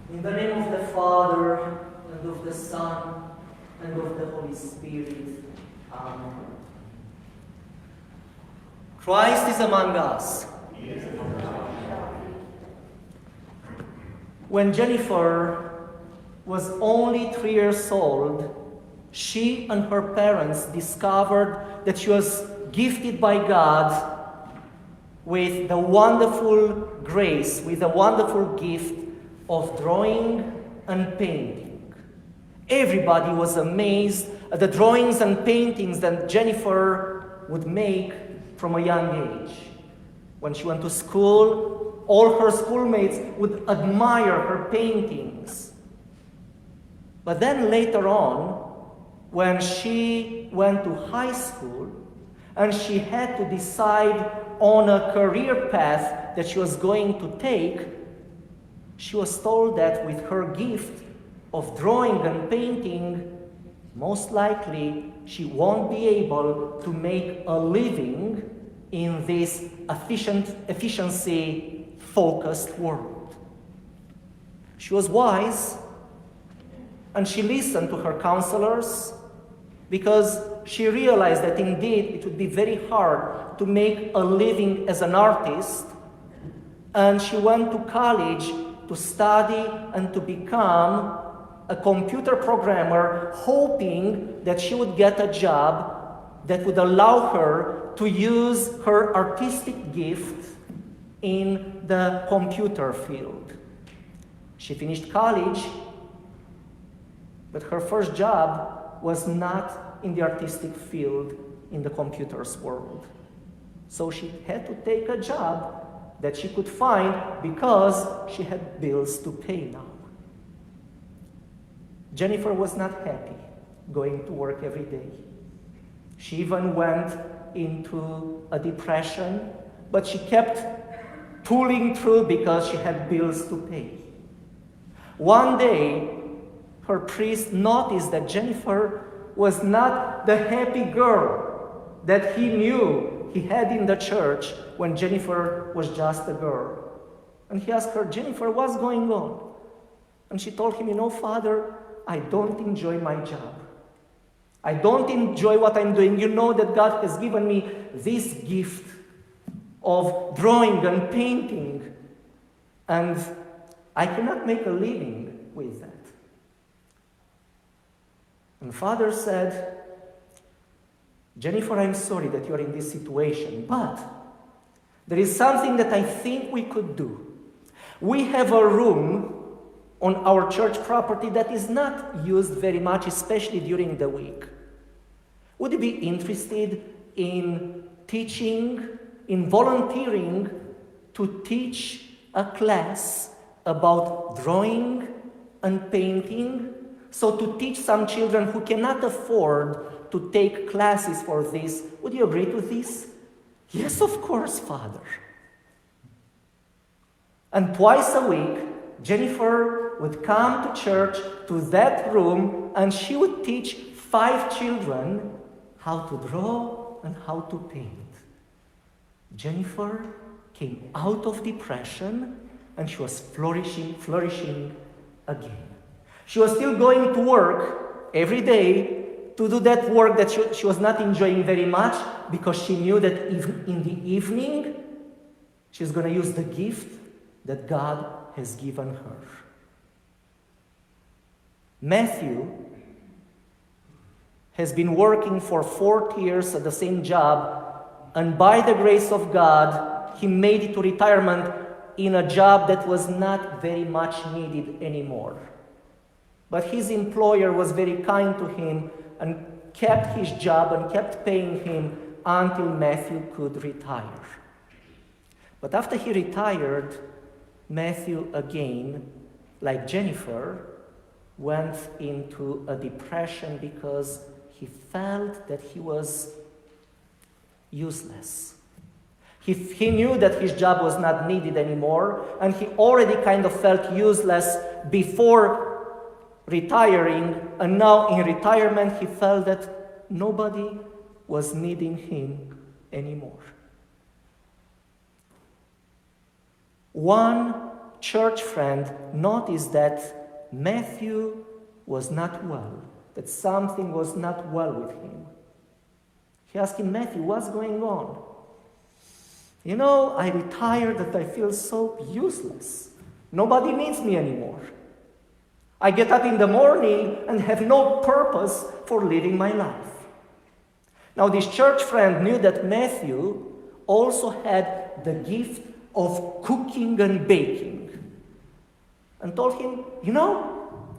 In the name of the Father, and of the Son, and of the Holy Spirit. Amen. Christ is among us. When Jennifer was only 3 years old, she and her parents discovered that she was gifted by God with the wonderful grace, with the wonderful gift of drawing and painting. Everybody was amazed at the drawings and paintings that Jennifer would make from a young age. When she went to school, all her schoolmates would admire her paintings. But then later on, when she went to high school and she had to decide on a career path that she was going to take, she was told that with her gift of drawing and painting, most likely she won't be able to make a living in this efficiency-focused world. She was wise, and she listened to her counselors because she realized that indeed it would be very hard to make a living as an artist, and she went to college to study and to become a computer programmer, hoping that she would get a job that would allow her to use her artistic gift in the computer field. She finished college, but her first job was not in the artistic field in the computers world. So she had to take a job that she could find because she had bills to pay now. Jennifer was not happy going to work every day. She even went into a depression, but she kept pulling through because she had bills to pay. One day, her priest noticed that Jennifer was not the happy girl that he knew he had in the church when Jennifer was just a girl. And he asked her, "Jennifer, what's going on?" And she told him, "Father, I don't enjoy my job. I don't enjoy what I'm doing. You know that God has given me this gift of drawing and painting, and I cannot make a living with that." And Father said, "Jennifer, I'm sorry that you're in this situation, but there is something that I think we could do. We have a room on our church property that is not used very much, especially during the week. Would you be interested in teaching, in volunteering to teach a class about drawing and painting? So to teach some children who cannot afford to take classes for this. Would you agree to this?" "Yes, of course, Father." And twice a week, Jennifer would come to church, to that room, and she would teach 5 children how to draw and how to paint. Jennifer came out of depression, and she was flourishing again. She was still going to work every day to do that work that she was not enjoying very much, because she knew that in the evening she's going to use the gift that God has given her. Matthew has been working for 40 years at the same job, and by the grace of God, he made it to retirement in a job that was not very much needed anymore. But his employer was very kind to him and kept his job and kept paying him until Matthew could retire. But after he retired, Matthew again, like Jennifer, went into a depression because he felt that he was useless. He knew that his job was not needed anymore, and he already kind of felt useless before retiring, and now in retirement he felt that nobody was needing him anymore. One church friend noticed that Matthew was not well, that something was not well with him. He asked him, Matthew, what's going on? You know, I retired that I feel so useless. Nobody needs me anymore. I get up in the morning and have no purpose for living my life. Now, this church friend knew that Matthew also had the gift of cooking and baking, and told him, you know,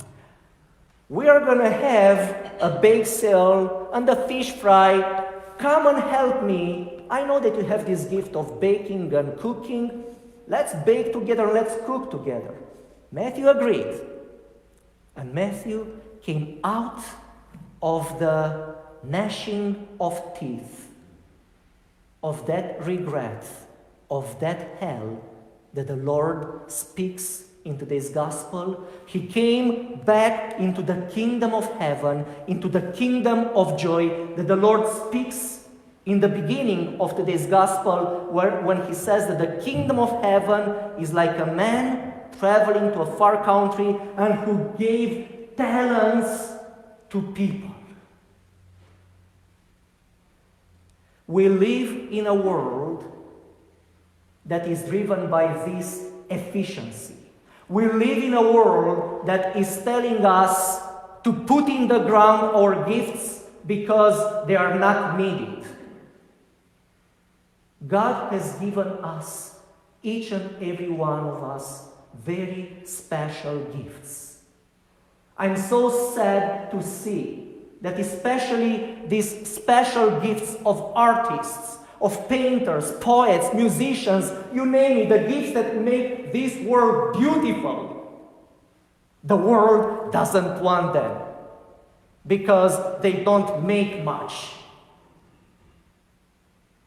we are going to have a bake sale and a fish fry. Come and help me. I know that you have this gift of baking and cooking. Let's bake together, let's cook together. Matthew agreed. And Matthew came out of the gnashing of teeth, of that regret, of that hell that the Lord speaks in today's gospel. He came back into the kingdom of heaven, into the kingdom of joy that the Lord speaks in the beginning of today's gospel, when he says that the kingdom of heaven is like a man traveling to a far country and who gave talents to people. We live in a world that is driven by this efficiency. We live in a world that is telling us to put in the ground our gifts because they are not needed. God has given us, each and every one of us, very special gifts. I'm so sad to see that especially these special gifts of artists, of painters, poets, musicians, you name it, the gifts that make this world beautiful, the world doesn't want them because they don't make much.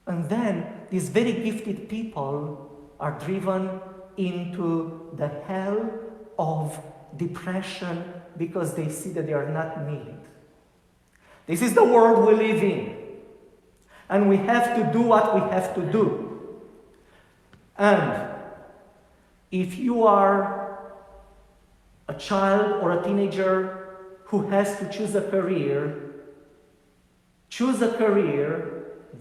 And then these very gifted people are driven into the hell of depression because they see that they are not needed. This is the world we live in. And we have to do what we have to do. And if you are a child or a teenager who has to choose a career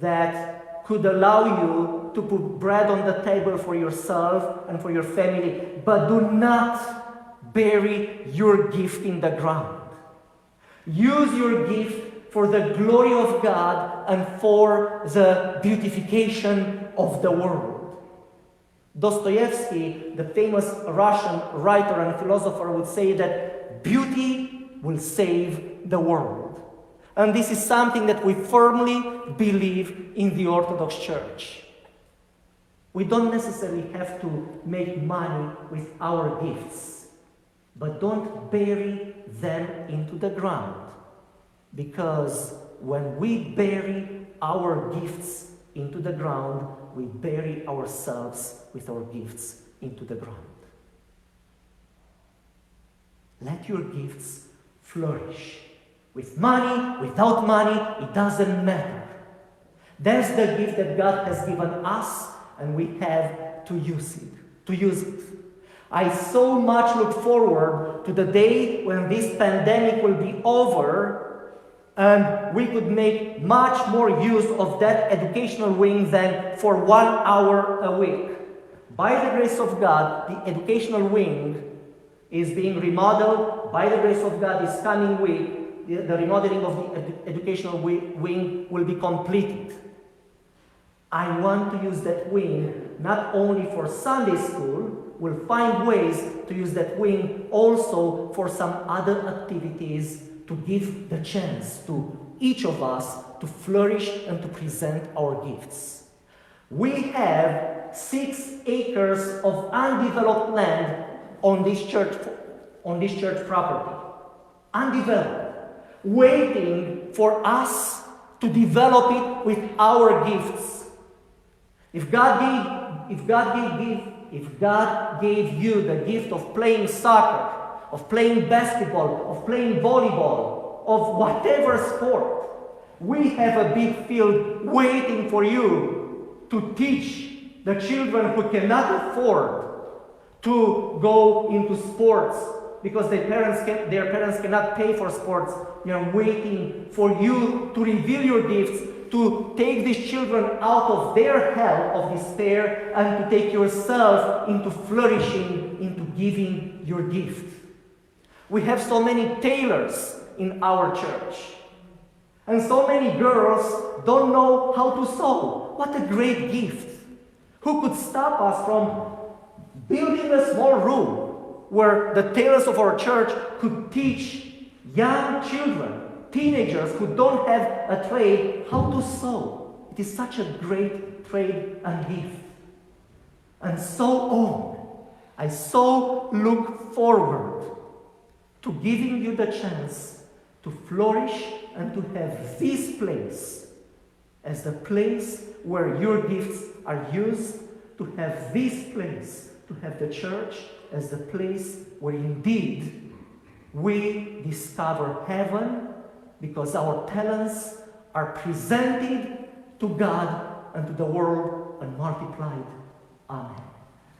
that could allow you to put bread on the table for yourself and for your family, but do not bury your gift in the ground. Use your gift for the glory of God and for the beautification of the world. Dostoevsky, the famous Russian writer and philosopher, would say that beauty will save the world. And this is something that we firmly believe in the Orthodox Church. We don't necessarily have to make money with our gifts, but don't bury them into the ground. Because when we bury our gifts into the ground, we bury ourselves with our gifts into the ground. Let your gifts flourish. With money, without money, it doesn't matter. That's the gift that God has given us, and we have to use it. I so much look forward to the day when this pandemic will be over and we could make much more use of that educational wing than for 1 hour a week. By the grace of God, the educational wing is being remodeled. By the grace of God, this coming week, the remodeling of the educational wing will be completed. I want to use that wing not only for Sunday school, we'll find ways to use that wing also for some other activities to give the chance to each of us to flourish and to present our gifts. We have 6 acres of undeveloped land on this church property. Undeveloped. Waiting for us to develop it with our gifts. If God gave you the gift of playing soccer, of playing basketball, of playing volleyball, of whatever sport, we have a big field waiting for you to teach the children who cannot afford to go into sports because their parents cannot pay for sports. They are waiting for you to reveal your gifts, to take these children out of their hell of despair and to take yourself into flourishing, into giving your gift. We have so many tailors in our church. And so many girls don't know how to sew. What a great gift. Who could stop us from building a small room where the tailors of our church could teach young children, teenagers who don't have a trade, how to sew? It is such a great trade and gift. And so on. I so look forward to giving you the chance to flourish and to have this place as the place where your gifts are used, to have this place, to have the church as the place where indeed we discover heaven, because our talents are presented to God and to the world and multiplied. Amen.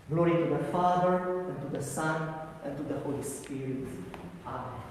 Glory to the Father, and to the Son, and to the Holy Spirit. Amen.